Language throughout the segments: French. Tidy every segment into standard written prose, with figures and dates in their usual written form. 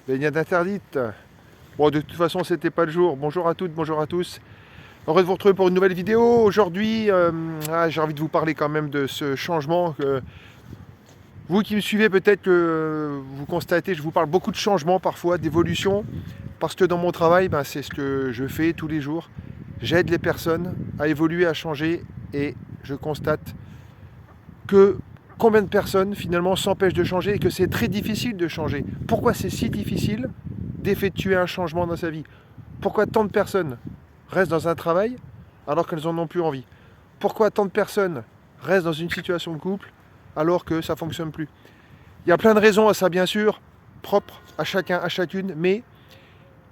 Baignade interdite. Bon, de toute façon, c'était pas le jour. Bonjour à toutes, bonjour à tous. Heureux de vous retrouver pour une nouvelle vidéo. Aujourd'hui, j'ai envie de vous parler quand même de ce changement. Vous qui me suivez, peut-être que vous constatez, je vous parle beaucoup de changements parfois, d'évolution. Parce que dans mon travail, c'est ce que je fais tous les jours. J'aide les personnes à évoluer, à changer. Et je constate que combien de personnes finalement s'empêchent de changer et que c'est très difficile de changer. Pourquoi c'est si difficile d'effectuer un changement dans sa vie? Pourquoi tant de personnes restent dans un travail alors qu'elles n'en ont plus envie? Pourquoi tant de personnes restent dans une situation de couple alors que ça ne fonctionne plus? Il y a plein de raisons à ça, bien sûr, propres à chacun, à chacune, mais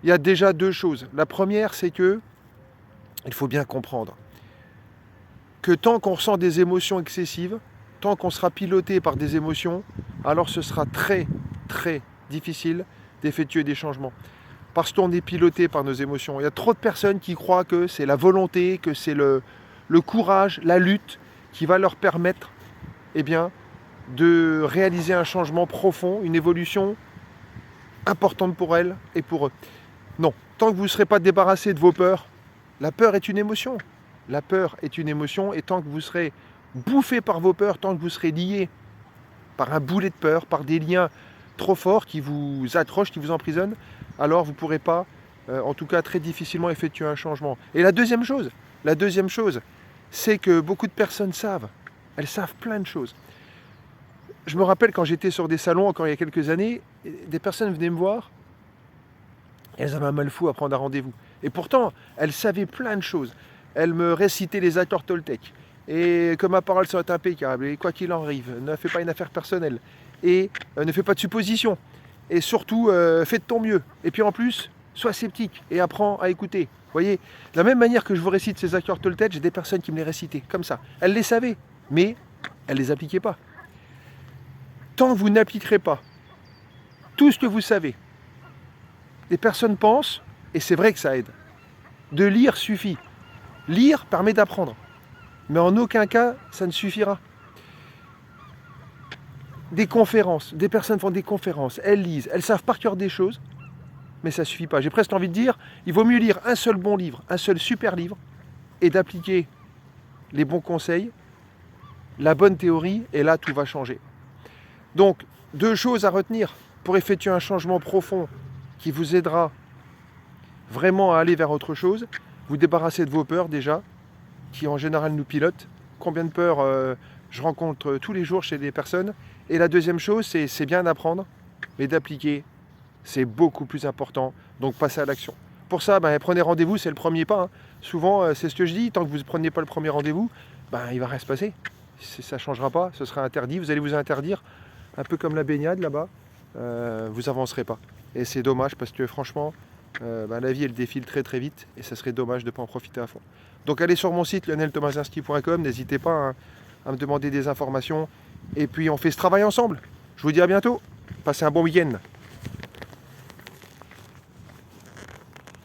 il y a déjà deux choses. La première, c'est que il faut bien comprendre que tant qu'on ressent des émotions excessives, tant qu'on sera piloté par des émotions, alors ce sera très, très difficile d'effectuer des changements. Parce qu'on est piloté par nos émotions. Il y a trop de personnes qui croient que c'est la volonté, que c'est le courage, la lutte qui va leur permettre de réaliser un changement profond, une évolution importante pour elles et pour eux. Non, tant que vous ne serez pas débarrassé de vos peurs, la peur est une émotion. La peur est une émotion et tant que vous serez bouffé par vos peurs, tant que vous serez lié par un boulet de peur, par des liens trop forts qui vous accrochent, qui vous emprisonnent, alors vous ne pourrez pas, en tout cas très difficilement, effectuer un changement. Et la deuxième chose, c'est que beaucoup de personnes savent. Elles savent plein de choses. Je me rappelle quand j'étais sur des salons, encore il y a quelques années, des personnes venaient me voir, elles avaient un mal fou à prendre un rendez-vous. Et pourtant, elles savaient plein de choses. Elles me récitaient les accords Toltec. Et que ma parole soit impeccable. Et quoi qu'il en arrive, ne fais pas une affaire personnelle. Et ne fais pas de suppositions. Et surtout, fais de ton mieux. Et puis en plus, sois sceptique et apprends à écouter. Vous voyez, de la même manière que je vous récite ces accords Toltec, j'ai des personnes qui me les récitaient comme ça. Elles les savaient, mais elles ne les appliquaient pas. Tant que vous n'appliquerez pas tout ce que vous savez, les personnes pensent, et c'est vrai que ça aide, de lire suffit. Lire permet d'apprendre. Mais en aucun cas, ça ne suffira. Des conférences, des personnes font des conférences, elles lisent, elles savent par cœur des choses, mais ça ne suffit pas. J'ai presque envie de dire, il vaut mieux lire un seul bon livre, un seul super livre, et d'appliquer les bons conseils, la bonne théorie, et là, tout va changer. Donc, deux choses à retenir pour effectuer un changement profond qui vous aidera vraiment à aller vers autre chose. Vous débarrasser de vos peurs déjà, qui en général nous pilotent. Combien de peurs je rencontre tous les jours chez des personnes. Et la deuxième chose, c'est bien d'apprendre, mais d'appliquer, c'est beaucoup plus important. Donc passez à l'action. Pour ça, prenez rendez-vous, c'est le premier pas. Souvent, c'est ce que je dis, tant que vous ne prenez pas le premier rendez-vous, il ne va rien se passer. Ça ne changera pas, ce sera interdit, vous allez vous interdire, un peu comme la baignade là-bas, vous n'avancerez pas. Et c'est dommage parce que franchement, la vie elle défile très très vite et ça serait dommage de ne pas en profiter à fond. Donc allez sur mon site lioneltomasinski.com, n'hésitez pas à me demander des informations et puis on fait ce travail ensemble. Je vous dis à bientôt, passez un bon week-end.